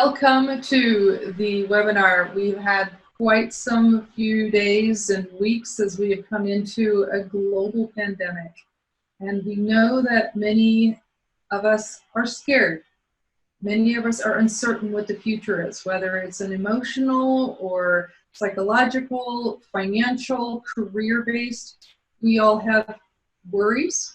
Welcome to the webinar. We've had quite some few days and weeks as we have come into a global pandemic. And we know that many of us are scared. Many of us are uncertain what the future is, whether it's an emotional or psychological, financial, career-based. We all have worries,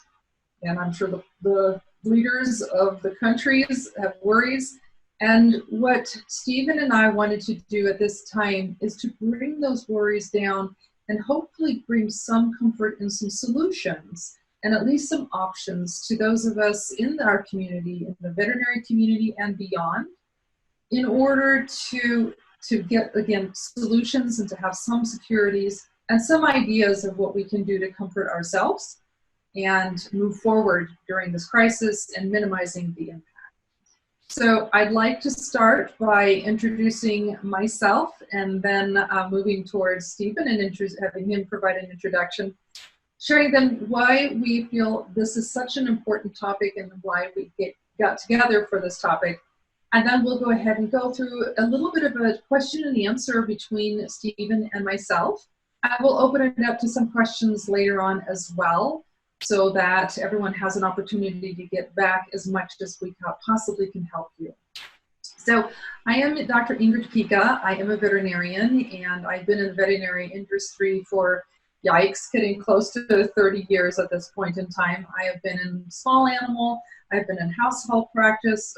and I'm sure the leaders of the countries have worries. And what Stephen and I wanted to do at this time is to bring those worries down and hopefully bring some comfort and some solutions and at least some options to those of us in our community, in the veterinary community and beyond, in order to get, again, solutions and to have some securities and some ideas of what we can do to comfort ourselves and move forward during this crisis and minimizing the impact. So I'd like to start by introducing myself and then moving towards Stephen and having him provide an introduction, sharing then why we feel this is such an important topic and why we got together for this topic. And then we'll go ahead and go through a little bit of a question and answer between Stephen and myself. I will open it up to some questions later on as well, so that everyone has an opportunity to get back as much as we possibly can help you. So I am Dr. Ingrid Pyka. I am a veterinarian, and I've been in the veterinary industry for, yikes, getting close to 30 years at this point in time. I have been in small animal, I've been in household practice.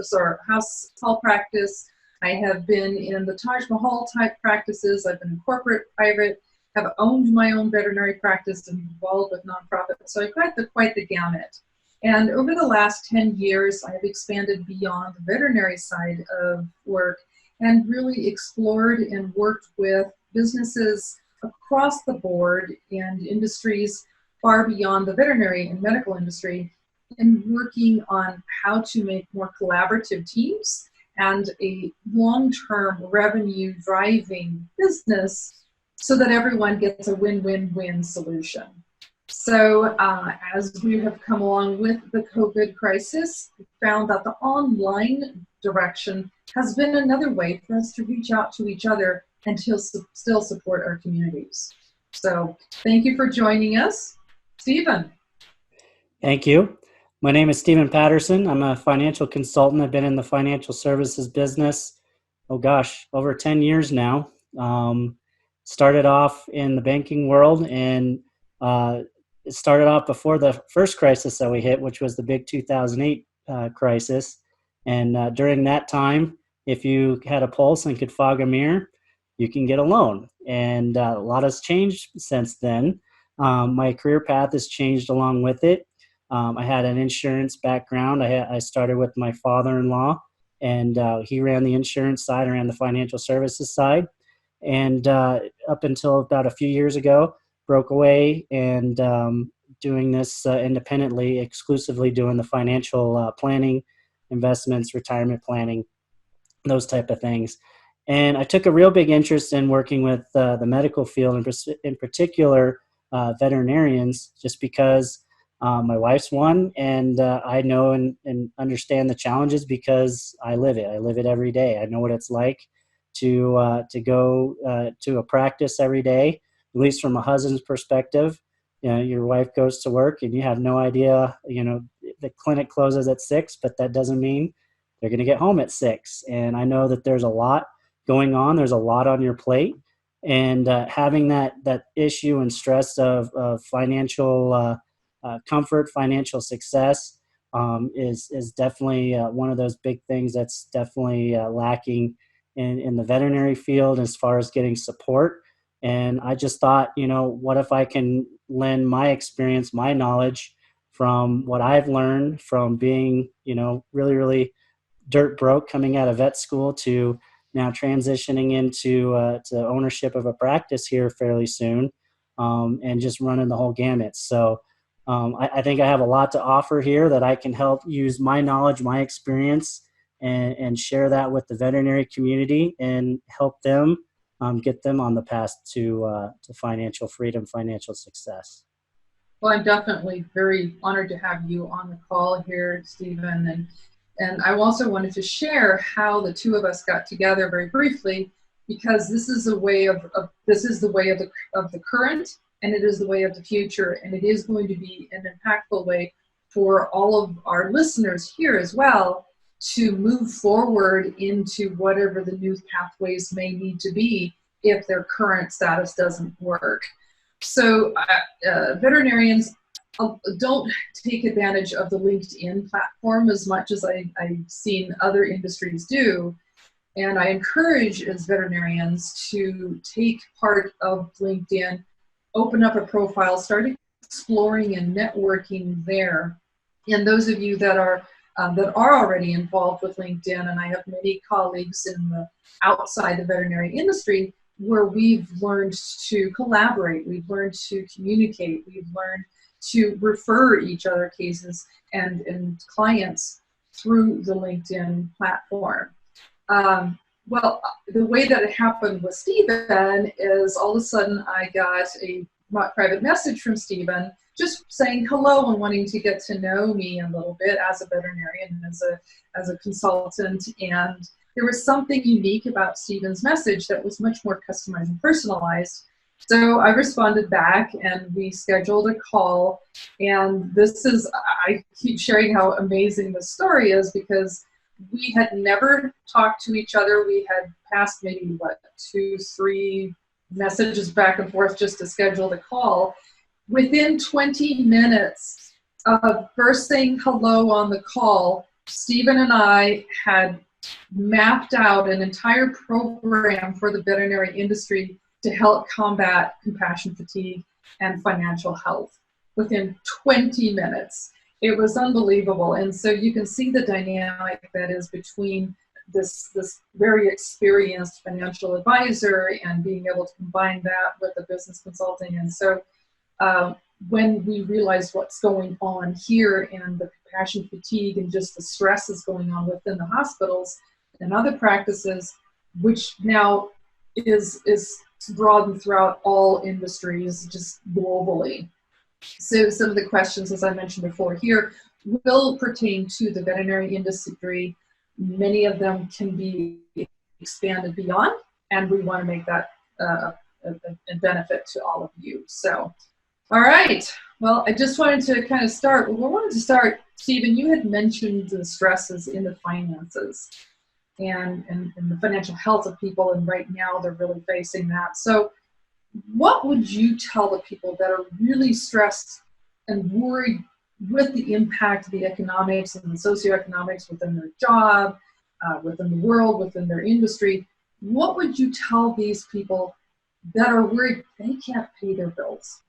I have been in the Taj Mahal type practices. I've been in corporate, private, have owned my own veterinary practice and involved with nonprofits. So I've got quite the gamut. And over the last 10 years, I have expanded beyond the veterinary side of work and really explored and worked with businesses across the board and industries far beyond the veterinary and medical industry, and working on how to make more collaborative teams and a long-term revenue driving business so that everyone gets a win-win-win solution. So as we have come along with the COVID crisis, we found that the online direction has been another way for us to reach out to each other and to still support our communities. So thank you for joining us. Stephen. Thank you. My name is Stephen Patterson. I'm a financial consultant. I've been in the financial services business, over 10 years now. Started off in the banking world, and it started off before the first crisis that we hit, which was the big 2008 crisis. And during that time, if you had a pulse and could fog a mirror, you can get a loan. And a lot has changed since then. My career path has changed along with it. I had an insurance background. I started with my father-in-law, and he ran the insurance side, I ran the financial services side. And up until about a few years ago, broke away and doing this independently, exclusively doing the financial planning, investments, retirement planning, those type of things. And I took a real big interest in working with the medical field, and in particular veterinarians, just because my wife's one, and I know and understand the challenges because I live it. I live it every day. I know what it's like to go to a practice every day, at least from a husband's perspective. Your wife goes to work and you have no idea, the clinic closes at 6, but that doesn't mean they're going to get home at 6. And I know that there's a lot going on. There's a lot on your plate, and having that issue and stress of financial comfort, financial success is definitely one of those big things that's definitely lacking in the veterinary field as far as getting support. And I just thought, what if I can lend my experience, my knowledge from what I've learned from being, really, really dirt broke coming out of vet school to now transitioning into to ownership of a practice here fairly soon, and just running the whole gamut. So I think I have a lot to offer here that I can help use my knowledge, my experience, and share that with the veterinary community and help them get them on the path to financial freedom, financial success. Well, I'm definitely very honored to have you on the call here, Stephen. And I also wanted to share how the two of us got together very briefly, because this is a way this is the way of the current, and it is the way of the future, and it is going to be an impactful way for all of our listeners here as well to move forward into whatever the new pathways may need to be if their current status doesn't work. So veterinarians don't take advantage of the LinkedIn platform as much as I've seen other industries do. And I encourage as veterinarians to take part of LinkedIn, open up a profile, start exploring and networking there. And those of you that are already involved with LinkedIn, and I have many colleagues in the outside the veterinary industry where we've learned to collaborate, we've learned to communicate, we've learned to refer each other cases and clients through the LinkedIn platform. Well, the way that it happened with Stephen is all of a sudden I got a private message from Stephen just saying hello and wanting to get to know me a little bit as a veterinarian, as a consultant. And there was something unique about Stephen's message that was much more customized and personalized. So I responded back and we scheduled a call. And I keep sharing how amazing this story is, because we had never talked to each other. We had passed maybe, 2-3 messages back and forth just to schedule the call. Within 20 minutes of first saying hello on the call, Stephen and I had mapped out an entire program for the veterinary industry to help combat compassion fatigue and financial health within 20 minutes. It was unbelievable. And so you can see the dynamic that is between this very experienced financial advisor and being able to combine that with the business consulting. And so when we realized what's going on here and the compassion fatigue and just the stresses going on within the hospitals and other practices, which now is broadened throughout all industries, just globally. So some of the questions, as I mentioned before here, will pertain to the veterinary industry. Many of them can be expanded beyond, and we want to make that a benefit to all of you. So, all right. Well, I just wanted to kind of start. Stephen, you had mentioned the stresses in the finances and the financial health of people, and right now they're really facing that. So what would you tell the people that are really stressed and worried with the impact of the economics and the socioeconomics within their job, within the world, within their industry? What would you tell these people that are worried they can't pay their bills?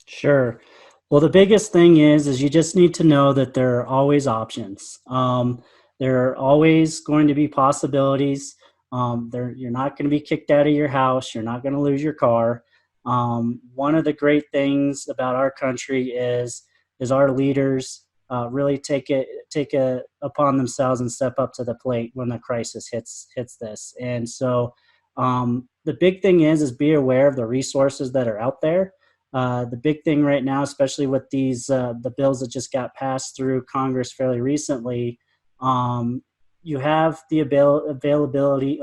Sure. Well, the biggest thing is you just need to know that there are always options. There are always going to be possibilities. You're not going to be kicked out of your house. You're not going to lose your car. One of the great things about our country is our leaders really take it upon themselves and step up to the plate when the crisis hits this. And so the big thing is be aware of the resources that are out there. The big thing right now, especially with these the bills that just got passed through Congress fairly recently, you have the ability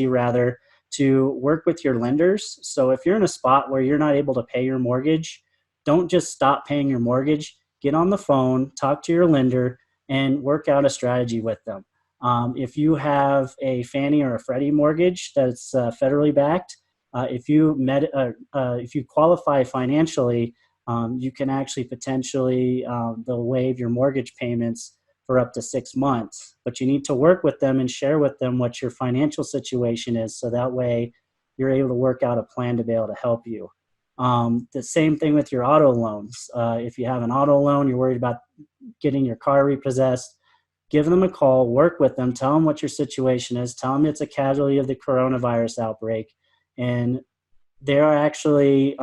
rather to work with your lenders. So if you're in a spot where you're not able to pay your mortgage, don't just stop paying your mortgage. Get on the phone, talk to your lender, and work out a strategy with them. If you have a Fannie or a Freddie mortgage that's federally backed, if you qualify financially, you can actually potentially they'll waive your mortgage payments for up to 6 months. But you need to work with them and share with them what your financial situation is, so that way you're able to work out a plan to be able to help you. The same thing with your auto loans. If you have an auto loan, you're worried about getting your car repossessed, give them a call, work with them, tell them what your situation is, tell them it's a casualty of the coronavirus outbreak, and they're actually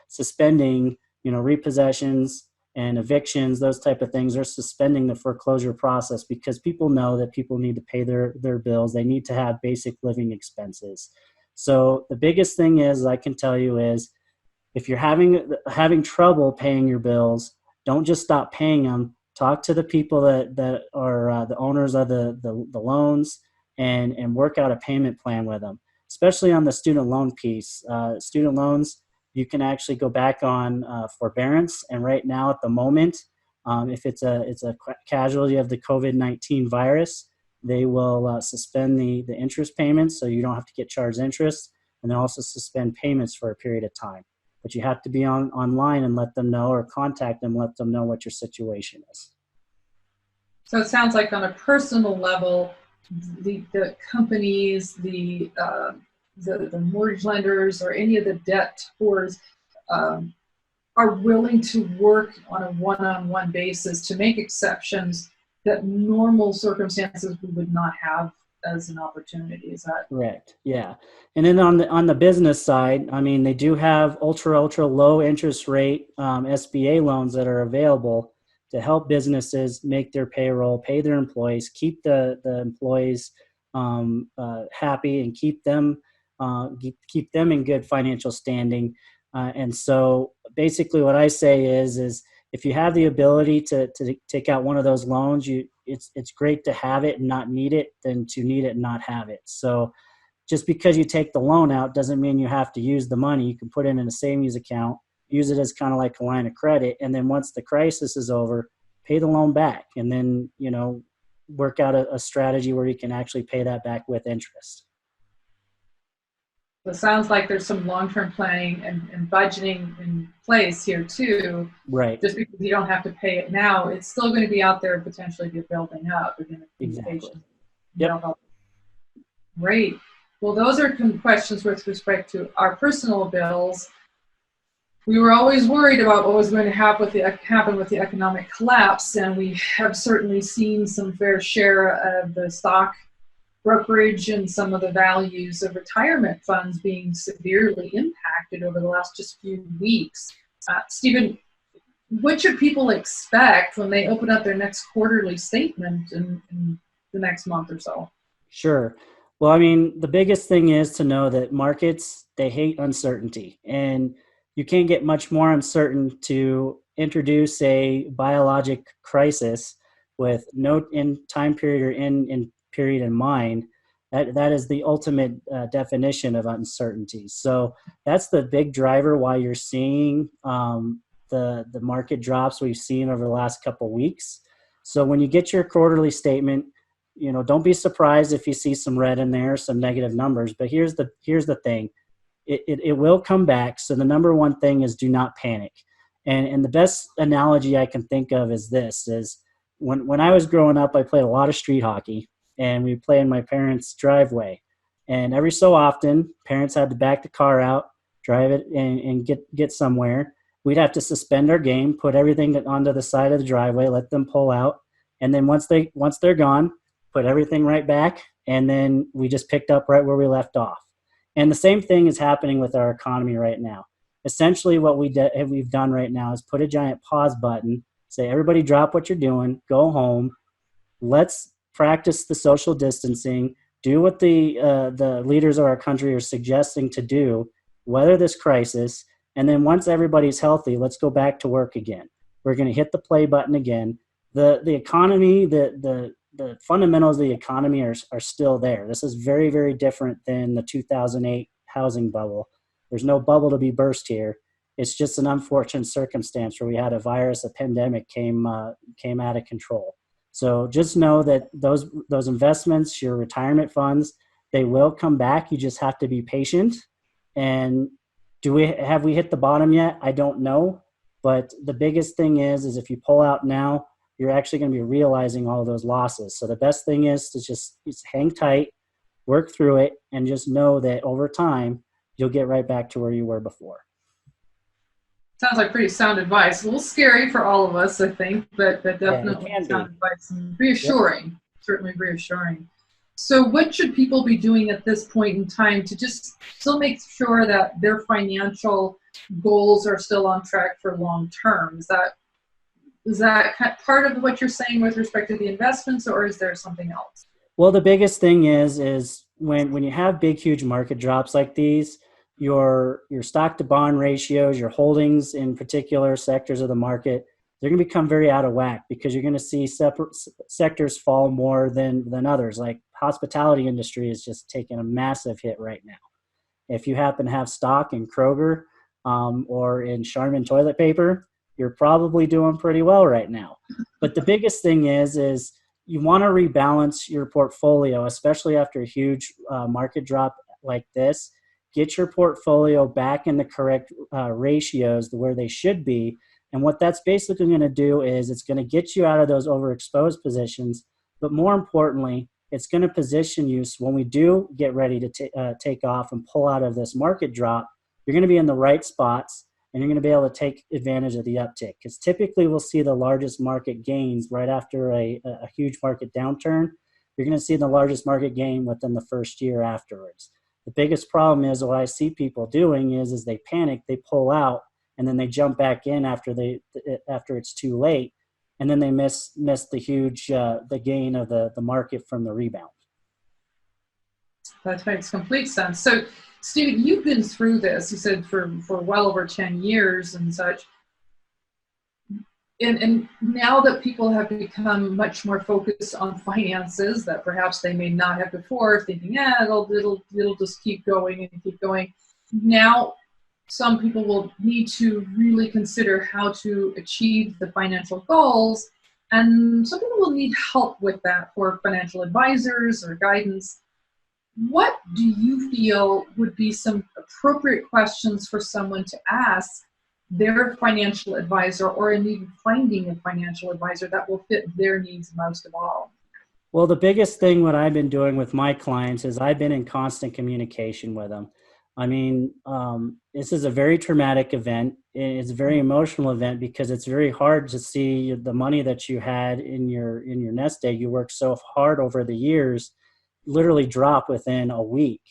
suspending, repossessions and evictions, those type of things. Are suspending the foreclosure process because people know that people need to pay their bills. They need to have basic living expenses. So the biggest thing is, I can tell you, is if you're having trouble paying your bills, don't just stop paying them. talk to the people that are the owners of the loans, and work out a payment plan with them, especially on the student loan piece. Student loans, you can actually go back on forbearance, and right now at the moment, if it's a casualty of the COVID-19 virus, they will suspend the interest payments, so you don't have to get charged interest, and they also suspend payments for a period of time. But you have to be online and let them know, or contact them, let them know what your situation is. So it sounds like on a personal level, the companies, the mortgage lenders, or any of the debtors are willing to work on a one-on-one basis to make exceptions that normal circumstances we would not have as an opportunity. Is that correct? Yeah. And then on the business side, I mean, they do have ultra low interest rate SBA loans that are available to help businesses make their payroll, pay their employees, keep the employees happy, and keep them in good financial standing. And so basically what I say is if you have the ability to take out one of those loans, it's great to have it and not need it than to need it and not have it. So just because you take the loan out doesn't mean you have to use the money. You can put it in a savings account, use it as kind of like a line of credit, and then once the crisis is over, pay the loan back, and then work out a strategy where you can actually pay that back with interest. it sounds like there's some long-term planning and budgeting in place here too. Right. Just because you don't have to pay it now, it's still going to be out there and potentially be building up. Exactly. Yep. Great. Well, those are questions with respect to our personal bills. We were always worried about what was going to happen with the economic collapse, and we have certainly seen some fair share of the stock brokerage and some of the values of retirement funds being severely impacted over the last just few weeks. Stephen, what should people expect when they open up their next quarterly statement in the next month or so? Sure. Well, I mean, the biggest thing is to know that markets, they hate uncertainty, and you can't get much more uncertain to introduce a biologic crisis with no time period or in period in mind. That is the ultimate definition of uncertainty. So that's the big driver why you're seeing the market drops we've seen over the last couple of weeks. So when you get your quarterly statement, don't be surprised if you see some red in there, some negative numbers. But here's the thing. It will come back. So the number one thing is do not panic. And the best analogy I can think of is this, is when I was growing up, I played a lot of street hockey, and we play in my parents' driveway. And every so often, parents had to back the car out, drive it, and get somewhere. We'd have to suspend our game, put everything onto the side of the driveway, let them pull out. And then once they're gone, put everything right back. And then we just picked up right where we left off. And the same thing is happening with our economy right now. Essentially what we've done right now is put a giant pause button, say, everybody drop what you're doing, go home. Let's practice the social distancing, do what the leaders of our country are suggesting to do, weather this crisis, and then once everybody's healthy, let's go back to work again. We're going to hit the play button again. The economy, the fundamentals of the economy are still there. This is very, very different than the 2008 housing bubble. There's no bubble to be burst here. It's just an unfortunate circumstance where we had a virus, a pandemic came out of control. So just know that those investments, your retirement funds, they will come back. You just have to be patient. And have we hit the bottom yet? I don't know. But the biggest thing is if you pull out now, you're actually going to be realizing all of those losses. So the best thing is to just hang tight, work through it, and just know that over time, you'll get right back to where you were before. Sounds like pretty sound advice. A little scary for all of us, I think, but definitely sound advice and reassuring. Yep. Certainly reassuring. So what should people be doing at this point in time to just still make sure that their financial goals are still on track for long term? Is that part of what you're saying with respect to the investments, or is there something else? Well, the biggest thing is when you have big, huge market drops like these, your stock to bond ratios, your holdings in particular sectors of the market, they're going to become very out of whack, because you're going to see separate sectors fall more than others. Like hospitality industry is just taking a massive hit right now. If you happen to have stock in Kroger or in Charmin toilet paper, you're probably doing pretty well right now. But the biggest thing is you want to rebalance your portfolio, especially after a huge market drop like this. Get your portfolio back in the correct ratios, where they should be. And what that's basically going to do is it's going to get you out of those overexposed positions. But more importantly, it's going to position you so when we do get ready to take off and pull out of this market drop, you're going to be in the right spots, and you're going to be able to take advantage of the uptick. Because typically we'll see the largest market gains right after a huge market downturn. You're going to see the largest market gain within the first year afterwards. The biggest problem is what I see people doing is they panic, they pull out, and then they jump back in after it's too late, and then they miss the huge the gain of the market from the rebound. That makes complete sense. So, Stephen, you've been through this, you said, for well over 10 years and such. And now that people have become much more focused on finances that perhaps they may not have before, thinking, it'll just keep going and keep going. Now, some people will need to really consider how to achieve the financial goals, and some people will need help with that, for financial advisors or guidance. What do you feel would be some appropriate questions for someone to ask their financial advisor, or in finding a financial advisor that will fit their needs most of all? Well, the biggest thing what I've been doing with my clients is I've been in constant communication with them. I mean, this is a very traumatic event. It's a very emotional event, because it's very hard to see the money that you had in your nest egg. You worked so hard over the years, literally drop within a week.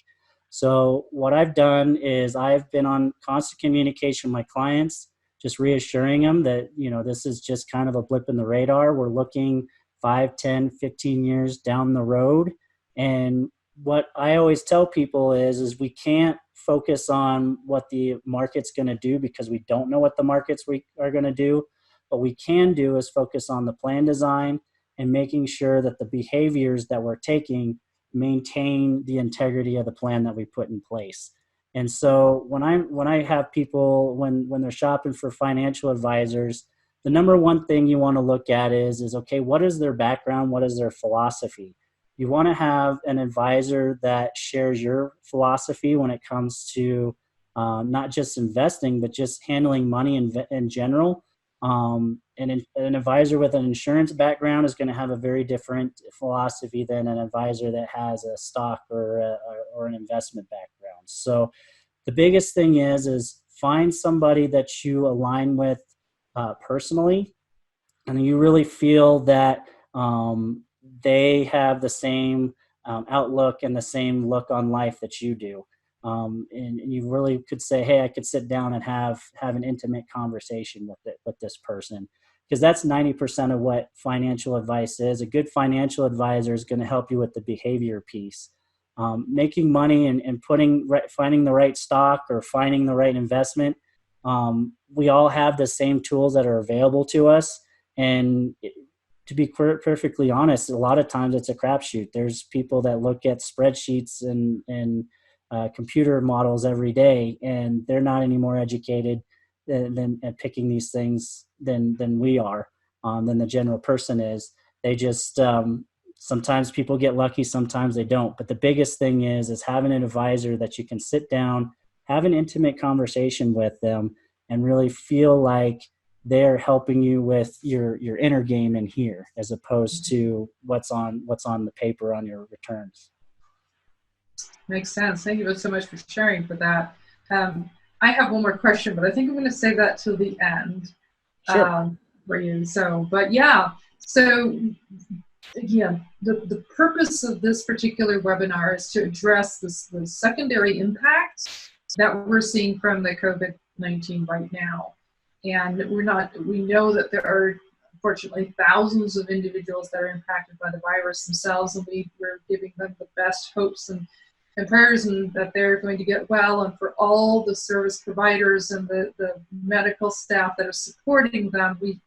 So what I've done is I've been on constant communication with my clients, just reassuring them that, this is just kind of a blip in the radar. We're looking 5, 10, 15 years down the road. And what I always tell people is we can't focus on what the market's going to do, because we don't know what the markets are going to do. What we can do is focus on the plan design and making sure that the behaviors that we're taking maintain the integrity of the plan that we put in place. And so when I have people, when they're shopping for financial advisors, the number one thing you want to look at is okay, what is their background? What is their philosophy? You want to have an advisor that shares your philosophy when it comes to not just investing, but just handling money in general. And an advisor with an insurance background is going to have a very different philosophy than an advisor that has a stock or an investment background. So the biggest thing is find somebody that you align with personally, and you really feel that they have the same outlook and the same look on life that you do. And you really could say, hey, I could sit down and have an intimate conversation with this person, because that's 90% of what financial advice is. A good financial advisor is going to help you with the behavior piece. Making money and finding the right stock or finding the right investment. We all have the same tools that are available to us. And to be perfectly honest, a lot of times it's a crapshoot. There's people that look at spreadsheets and computer models every day, and they're not any more educated than at picking these things than we are, than the general person is. They just sometimes people get lucky, sometimes they don't. But the biggest thing is having an advisor that you can sit down, have an intimate conversation with them, and really feel like they're helping you with your inner game in here, as opposed to what's on the paper on your returns. Makes sense. Thank you so much for sharing for that. I have one more question, but I think I'm going to save that till the end. Sure. For you. So again, the purpose of this particular webinar is to address the secondary impact that we're seeing from the COVID-19 right now. And we know that there are, unfortunately, thousands of individuals that are impacted by the virus themselves, and we're giving them the best hopes and prayers, and that they're going to get well, and for all the service providers and the medical staff that are supporting them, we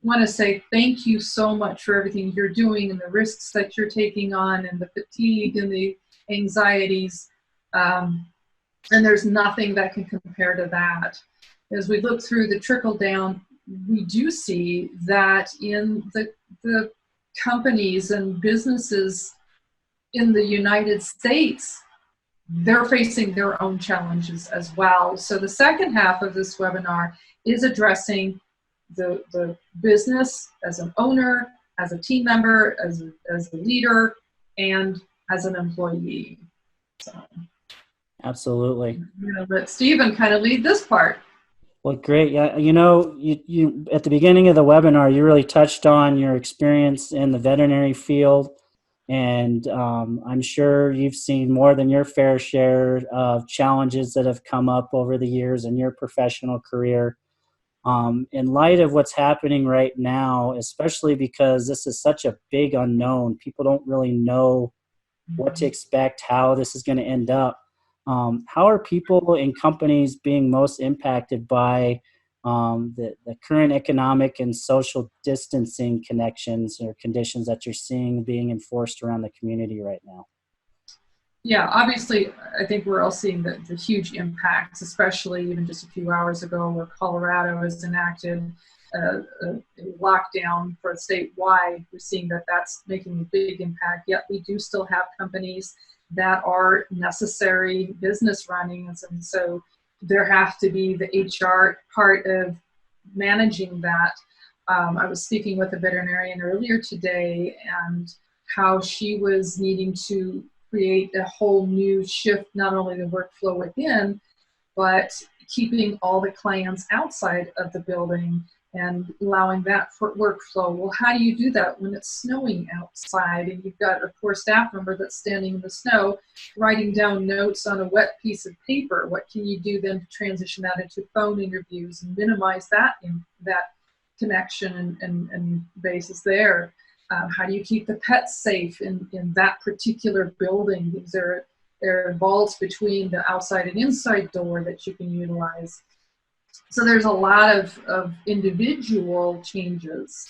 want to say thank you so much for everything you're doing and the risks that you're taking on and the fatigue and the anxieties. And there's nothing that can compare to that. As we look through the trickle down, we do see that in the companies and businesses in the United States, they're facing their own challenges as well. So the second half of this webinar is addressing the business as an owner, as a team member, as a leader, and as an employee. So, Absolutely. I'm going to let Stephen kind of lead this part. Well, great. Yeah, you at the beginning of the webinar, you really touched on your experience in the veterinary field, and I'm sure you've seen more than your fair share of challenges that have come up over the years in your professional career. In light of what's happening right now, especially because this is such a big unknown, people don't really know what to expect, how this is going to end up. How are people in companies being most impacted by the current economic and social distancing connections or conditions that you're seeing being enforced around the community right now? Yeah, obviously, I think we're all seeing the huge impacts, especially even just a few hours ago where Colorado has enacted a lockdown for statewide. We're seeing that that's making a big impact, yet we do still have companies that are necessary business runnings, and so there have to be the HR part of managing that. I was speaking with a veterinarian earlier today, and how she was needing to create a whole new shift, not only the workflow within, but keeping all the clients outside of the building and allowing that for workflow. Well, how do you do that when it's snowing outside and you've got a poor staff member that's standing in the snow writing down notes on a wet piece of paper? What can you do then to transition that into phone interviews and minimize that connection and basis there? How do you keep the pets safe in that particular building? There are vaults between the outside and inside door that you can utilize. So there's a lot of individual changes.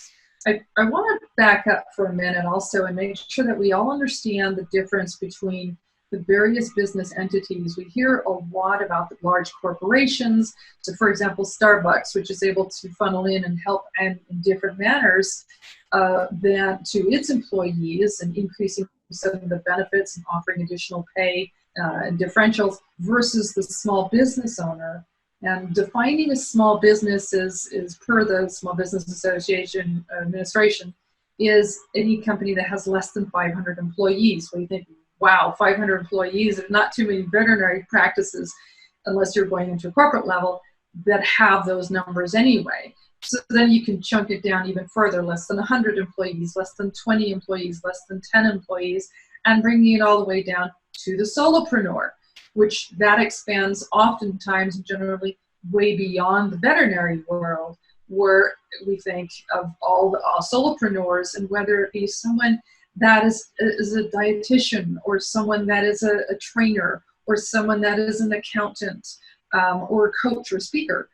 I want to back up for a minute also and make sure that we all understand the difference between the various business entities. We hear a lot about the large corporations. So for example, Starbucks, which is able to funnel in and help in different manners than to its employees and increasing some of the benefits and offering additional pay and differentials versus the small business owner. And defining a small business is per the Small Business Association Administration, is any company that has less than 500 employees. Well, you think, wow, 500 employees, and not too many veterinary practices, unless you're going into a corporate level, that have those numbers anyway. So then you can chunk it down even further, less than 100 employees, less than 20 employees, less than 10 employees, and bringing it all the way down to the solopreneur, which that expands oftentimes generally way beyond the veterinary world, where we think of all the solopreneurs, and whether it be someone that is a dietitian, or someone that is a trainer, or someone that is an accountant, or a coach or speaker.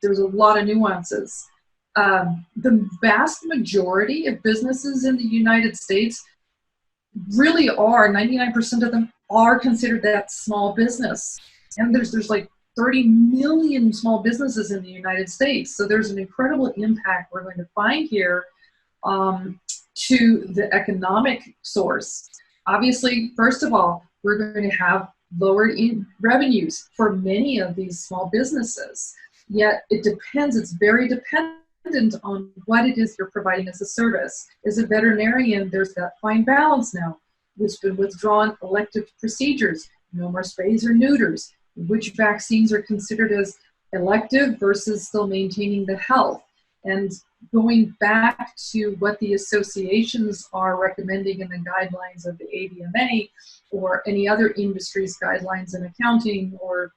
There's a lot of nuances. The vast majority of businesses in the United States really are, 99% of them are considered that small business. And there's like 30 million small businesses in the United States. So there's an incredible impact we're going to find here to the economic source. Obviously, first of all, we're going to have lower revenues for many of these small businesses. Yet it depends, it's very dependent on what it is you're providing as a service. As a veterinarian, there's that fine balance now. It's been withdrawn elective procedures, no more sprays or neuters, which vaccines are considered as elective versus still maintaining the health. And going back to what the associations are recommending in the guidelines of the AVMA or any other industry's guidelines in accounting or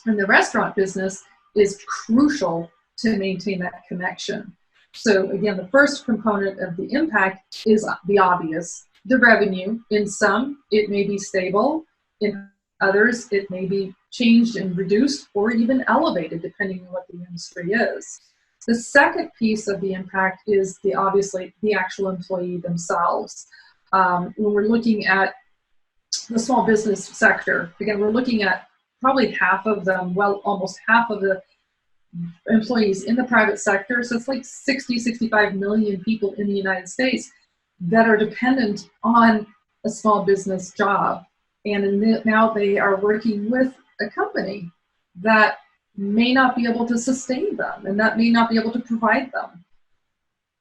in the restaurant business, is crucial to maintain that connection. So again, the first component of the impact is the obvious, the revenue. In some, it may be stable. In others, it may be changed and reduced or even elevated, depending on what the industry is. The second piece of the impact is obviously the actual employee themselves. When we're looking at the small business sector, again, we're looking at probably half of them, well, almost half of the employees in the private sector. So it's like 60, 65 million people in the United States that are dependent on a small business job. And now they are working with a company that may not be able to sustain them and that may not be able to provide them.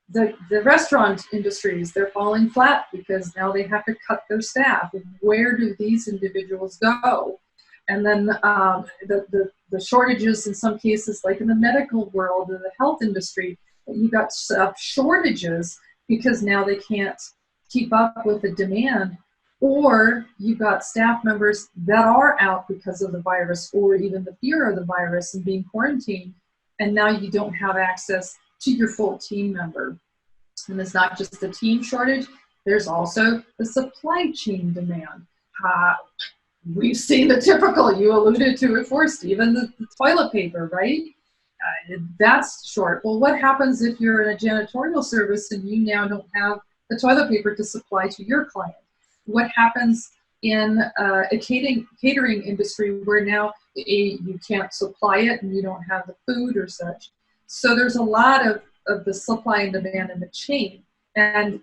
The restaurant industries, they're falling flat because now they have to cut their staff. Where do these individuals go? And then the shortages in some cases, like in the medical world and the health industry, you've got shortages because now they can't keep up with the demand. Or you've got staff members that are out because of the virus or even the fear of the virus and being quarantined, and now you don't have access to your full team member. And it's not just the team shortage, there's also the supply chain demand. We've seen the typical, you alluded to it before, Stephen, the toilet paper, right? That's short. Well, what happens if you're in a janitorial service and you now don't have the toilet paper to supply to your client? What happens in a catering industry where now you can't supply it and you don't have the food or such? So there's a lot of the supply and demand in the chain. And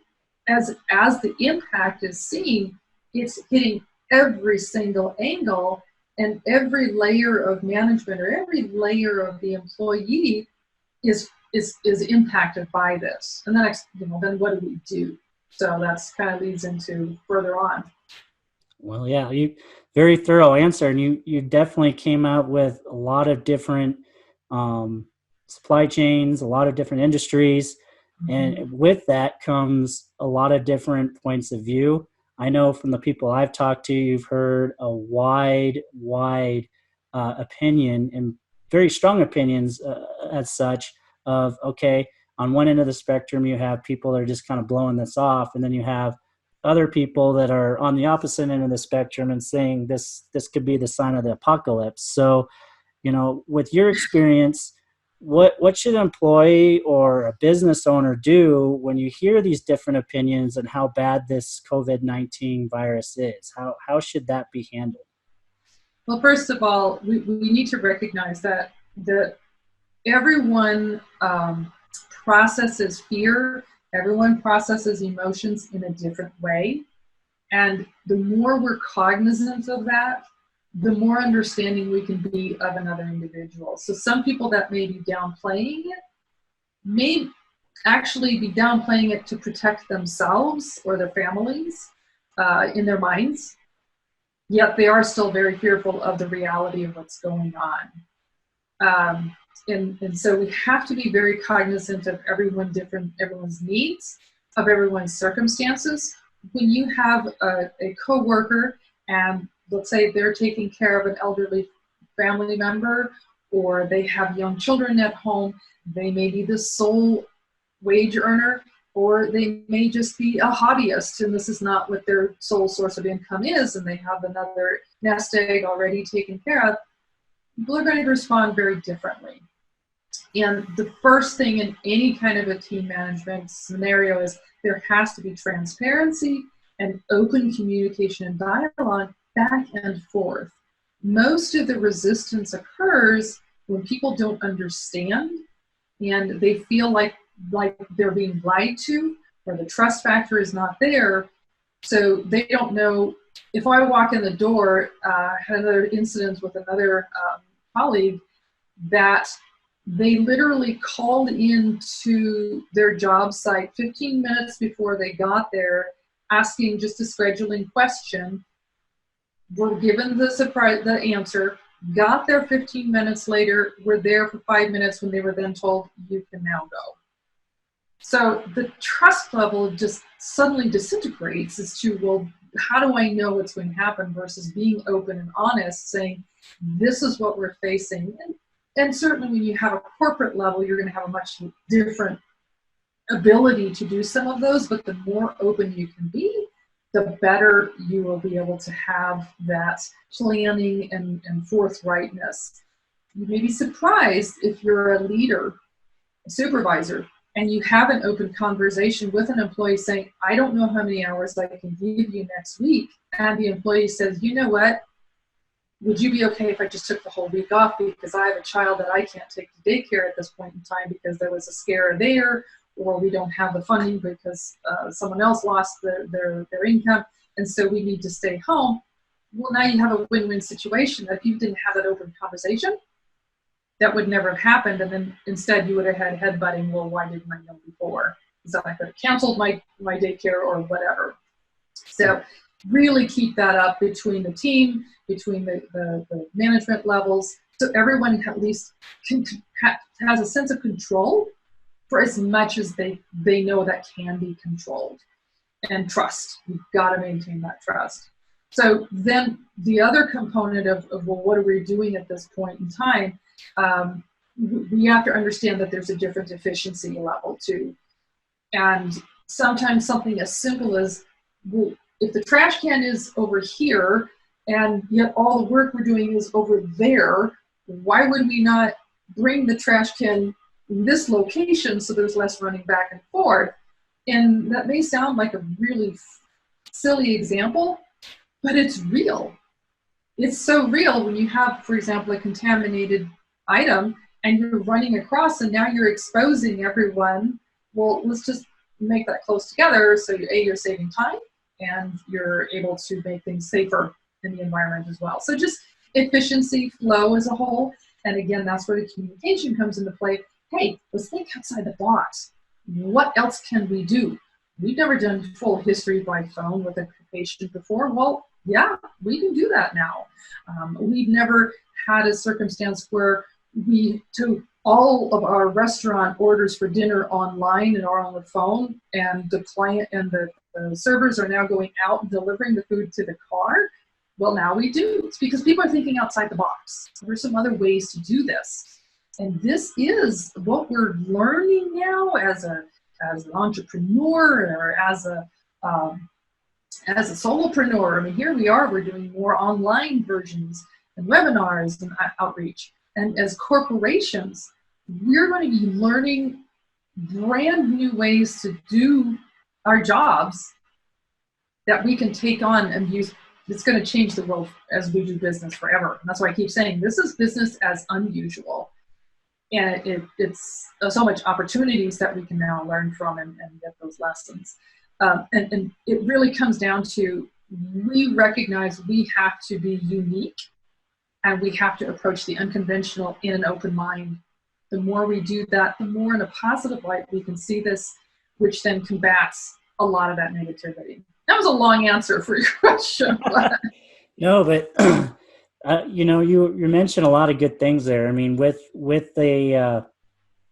as the impact is seen, it's hitting every single angle, and every layer of management or every layer of the employee is impacted by this. And then, then what do we do? So that's kind of leads into further on. Well, yeah, you very thorough answer, and you definitely came out with a lot of different supply chains, a lot of different industries, and with that comes a lot of different points of view. I know from the people I've talked to, you've heard a wide opinion and very strong opinions as such of, okay, on one end of the spectrum, you have people that are just kind of blowing this off. And then you have other people that are on the opposite end of the spectrum and saying this could be the sign of the apocalypse. So, with your experience, what should an employee or a business owner do when you hear these different opinions on how bad this COVID-19 virus is? How should that be handled? Well, first of all, we need to recognize that everyone processes fear, everyone processes emotions in a different way. And the more we're cognizant of that, the more understanding we can be of another individual. So some people that may be downplaying it may actually be downplaying it to protect themselves or their families in their minds, yet they are still very fearful of the reality of what's going on. And so we have to be very cognizant of everyone's needs, of everyone's circumstances. When you have a coworker and let's say they're taking care of an elderly family member, or they have young children at home, they may be the sole wage earner, or they may just be a hobbyist and this is not what their sole source of income is, and they have another nest egg already taken care of. People are going to respond very differently. And the first thing in any kind of a team management scenario is there has to be transparency and open communication and dialogue back and forth. Most of the resistance occurs when people don't understand and they feel like they're being lied to, or the trust factor is not there. So they don't know. If I walk in the door, had another incident with another colleague that they literally called into their job site 15 minutes before they got there, asking just a scheduling question, were given the answer, got there 15 minutes later, were there for 5 minutes when they were then told, you can now go. So the trust level just suddenly disintegrates as to, well, how do I know what's going to happen, versus being open and honest, saying, this is what we're facing. And certainly when you have a corporate level, you're going to have a much different ability to do some of those, but the more open you can be, the better you will be able to have that planning and forthrightness. You may be surprised if you're a leader supervisor, and you have an open conversation with an employee saying, I don't know how many hours I can give you next week, and the employee says, you know what, would you be okay if I just took the whole week off because I have a child that I can't take to daycare at this point in time because there was a scare there, or we don't have the funding because someone else lost their income, and so we need to stay home. Well, now you have a win-win situation. That if you didn't have that open conversation, that would never have happened, and then instead you would have had headbutting. Well, why didn't I know before? So I could have canceled my daycare or whatever. So really keep that up between the team, between the management levels, so everyone at least has a sense of control for as much as they know that can be controlled. And trust. You've got to maintain that trust. So then the other component of well, what are we doing at this point in time? We have to understand that there's a different efficiency level too. And sometimes something as simple as, well, if the trash can is over here and yet all the work we're doing is over there, why would we not bring the trash can in this location so there's less running back and forth? And that may sound like a really silly example, but it's real. It's so real when you have, for example, a contaminated item and you're running across and now you're exposing everyone. Well, let's just make that close together so you're saving time and you're able to make things safer in the environment as well. So just efficiency, flow as a whole. And again, that's where the communication comes into play. Hey, let's think outside the box. What else can we do? We've never done full history by phone with a patient before. Well, yeah, we can do that now. We've never had a circumstance where we took all of our restaurant orders for dinner online and are on the phone, and the client and the servers are now going out and delivering the food to the car. Well, now we do. It's because people are thinking outside the box. There's some other ways to do this. And this is what we're learning now as an entrepreneur or as a solopreneur. I mean, here we are, we're doing more online versions and webinars and outreach. And as corporations, we're going to be learning brand new ways to do our jobs that we can take on and use. It's going to change the world as we do business forever. And that's why I keep saying this is business as unusual. And it's so much opportunities that we can now learn from and get those lessons. And it really comes down to, we recognize we have to be unique and we have to approach the unconventional in an open mind. The more we do that, the more in a positive light we can see this, which then combats a lot of that negativity. That was a long answer for your question. No, but you mentioned a lot of good things there. I mean, with a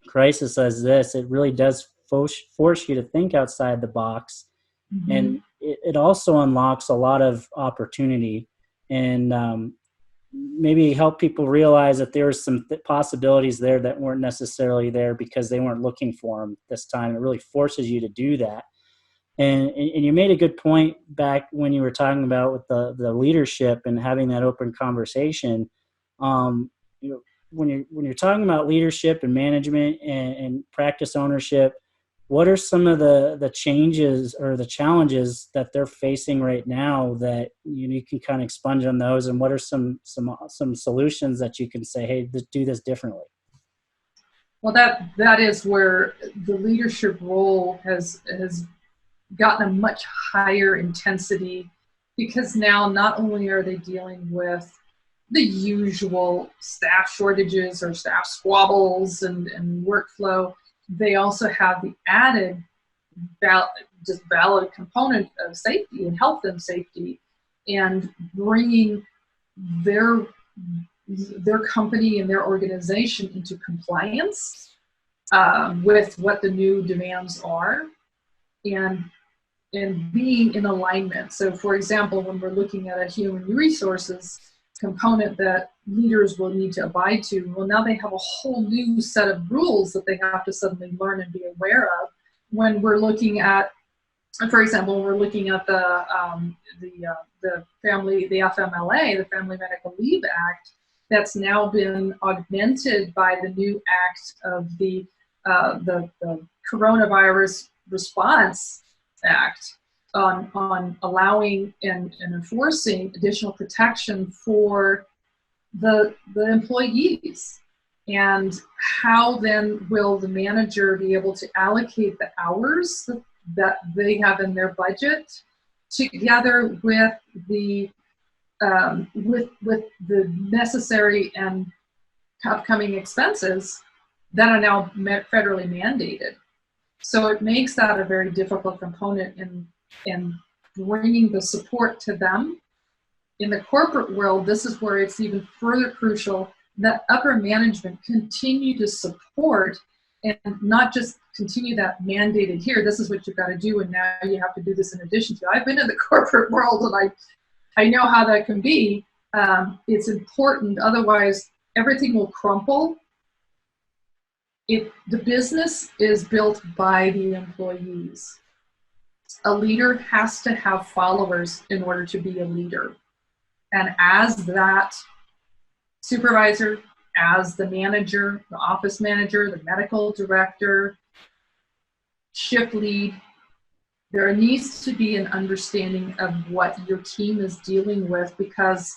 crisis as this, it really does force you to think outside the box, mm-hmm. and it also unlocks a lot of opportunity, and maybe help people realize that there are some possibilities there that weren't necessarily there because they weren't looking for them this time. It really forces you to do that. And you made a good point back when you were talking about with the leadership and having that open conversation. When you're talking about leadership and management and practice ownership, what are some of the changes or the challenges that they're facing right now that you can kind of expunge on those, and what are some solutions that you can say, hey, do this differently? Well, that is where the leadership role has gotten a much higher intensity, because now not only are they dealing with the usual staff shortages or staff squabbles and workflow, they also have the added valid component of safety and health and safety, and bringing their company and their organization into compliance with what the new demands are, and being in alignment. So for example, when we're looking at a human resources component that leaders will need to abide to, well, now they have a whole new set of rules that they have to suddenly learn and be aware of. When we're looking at, for example, when we're looking at the FMLA, the Family Medical Leave Act, that's now been augmented by the new act of the the Coronavirus Response Act on allowing and enforcing additional protection for the employees. And how then will the manager be able to allocate the hours that they have in their budget together with the necessary and upcoming expenses that are now federally mandated. So it makes that a very difficult component in bringing the support to them. In the corporate world, this is where it's even further crucial that upper management continue to support and not just continue that mandated here, this is what you've got to do, and now you have to do this in addition to. I've been in the corporate world and I know how that can be. It's important, otherwise everything will crumple. If the business is built by the employees, a leader has to have followers in order to be a leader. And as that supervisor, as the manager, the office manager, the medical director, shift lead, there needs to be an understanding of what your team is dealing with, because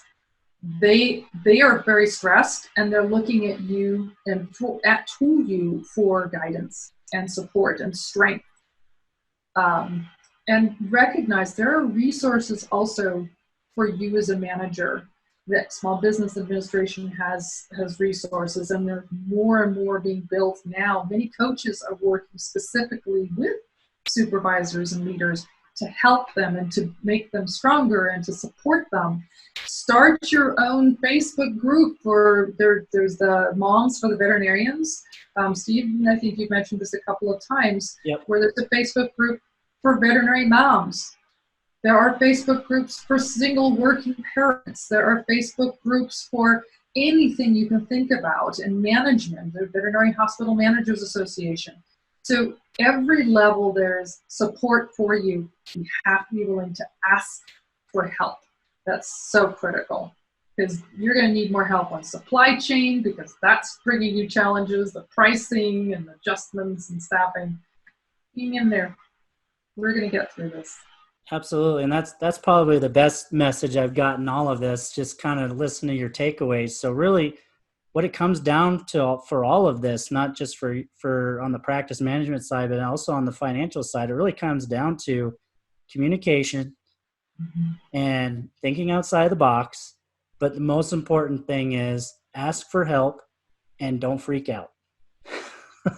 they are very stressed and they're looking at you and to you for guidance and support and strength. And recognize there are resources also for you as a manager. That Small Business Administration has resources, and they're more and more being built now. Many coaches are working specifically with supervisors and leaders to help them and to make them stronger and to support them. Start your own Facebook group there's the Moms for the Veterinarians. Steve, I think you've mentioned this a couple of times, Yep. Where there's a Facebook group for veterinary moms. There are Facebook groups for single working parents. There are Facebook groups for anything you can think about in management, the Veterinary Hospital Managers Association. So every level there's support for you. You have to be willing to ask for help. That's so critical, because you're going to need more help on supply chain, because that's bringing you challenges, the pricing and adjustments and staffing. Hang in there. We're going to get through this. Absolutely. And that's probably the best message I've gotten all of this, just kind of listen to your takeaways. So really what it comes down to for all of this, not just for on the practice management side, but also on the financial side, it really comes down to communication and thinking outside the box. But the most important thing is ask for help and don't freak out.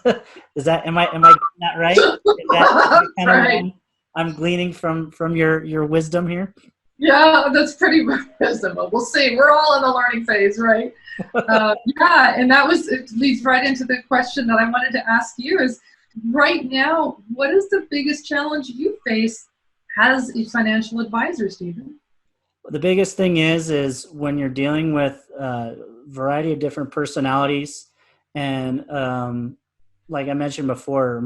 Am I getting that right? Is that kind right. of I'm gleaning from your wisdom here? Yeah, that's pretty wisdom. We'll see. We're all in the learning phase, right? Yeah, and it leads right into the question that I wanted to ask you is, right now, what is the biggest challenge you face as a financial advisor, Stephen? The biggest thing is when you're dealing with a variety of different personalities, and like I mentioned before,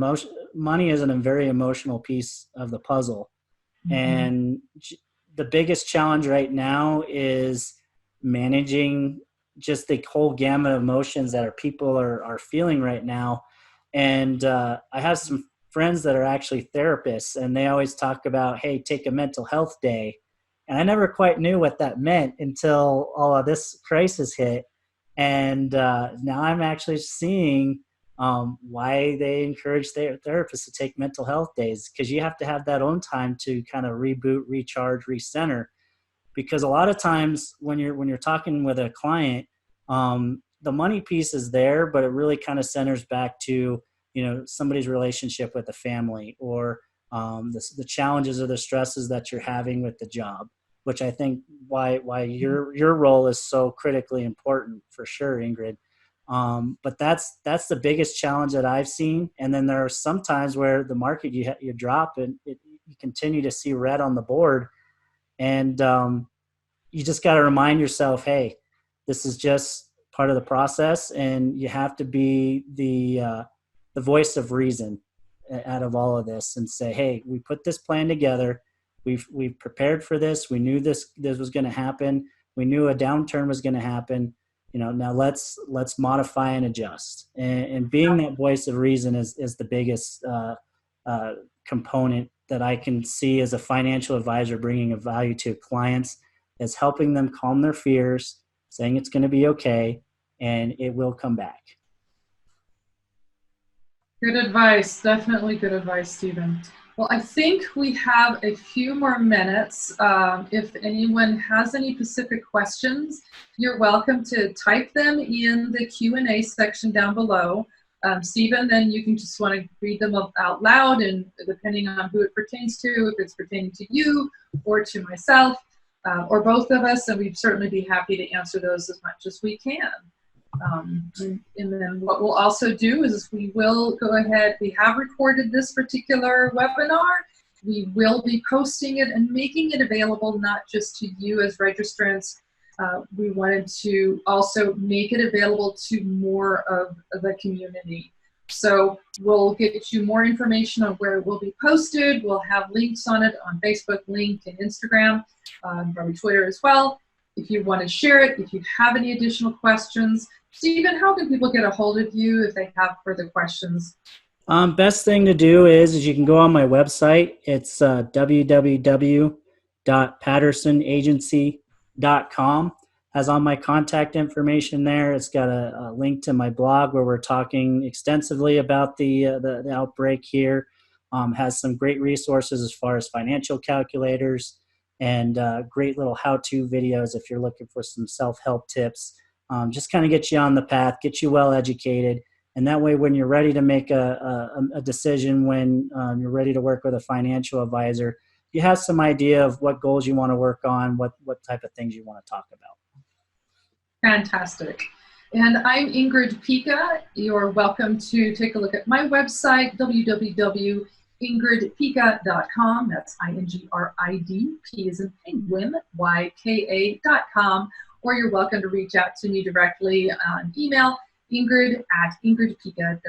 money is a very emotional piece of the puzzle. Mm-hmm. And the biggest challenge right now is managing just the whole gamut of emotions that people are feeling right now. And I have some friends that are actually therapists, and they always talk about, hey, take a mental health day. And I never quite knew what that meant until all of this crisis hit. And now I'm actually seeing why they encourage their therapists to take mental health days, because you have to have that own time to kind of reboot, recharge, recenter. Because a lot of times when you're talking with a client, the money piece is there, but it really kind of centers back to, somebody's relationship with the family, or the challenges or the stresses that you're having with the job, which I think why your role is so critically important for sure, Ingrid. But that's the biggest challenge that I've seen. And then there are some times where the market you drop and you continue to see red on the board, and you just got to remind yourself, hey, this is just part of the process, and you have to be the voice of reason out of all of this and say, hey, we put this plan together. We've prepared for this. We knew this was going to happen. We knew a downturn was going to happen. now let's modify and adjust. And being that voice of reason is the biggest component that I can see as a financial advisor bringing a value to clients, is helping them calm their fears, saying it's going to be okay, and it will come back. Good advice. Definitely good advice, Stephen. Well, I think we have a few more minutes. If anyone has any specific questions, you're welcome to type them in the Q&A section down below. Stephen, then you can just want to read them out loud, and depending on who it pertains to, if it's pertaining to you or to myself or both of us, then we'd certainly be happy to answer those as much as we can. And then what we'll also do is we will go ahead, we have recorded this particular webinar. We will be posting it and making it available not just to you as registrants. We wanted to also make it available to more of the community. So we'll get you more information on where it will be posted. We'll have links on it on Facebook, Link, and Instagram, probably Twitter as well. If you want to share it, if you have any additional questions. Stephen, how can people get a hold of you if they have further questions? Best thing to do is you can go on my website. It's www.pattersonagency.com. Has all my contact information there. It's got a link to my blog where we're talking extensively about the outbreak here. Has some great resources as far as financial calculators and great little how-to videos if you're looking for some self-help tips. Just kind of get you on the path, get you well educated, and that way when you're ready to make a decision, when you're ready to work with a financial advisor, you have some idea of what goals you want to work on, what type of things you want to talk about. Fantastic. And I'm Ingrid Pyka. You're welcome to take a look at my website, www.ingridpyka.com. That's INGRID, P as in penguin, YKA.com. Or you're welcome to reach out to me directly on email, ingrid@ingridpyka.com.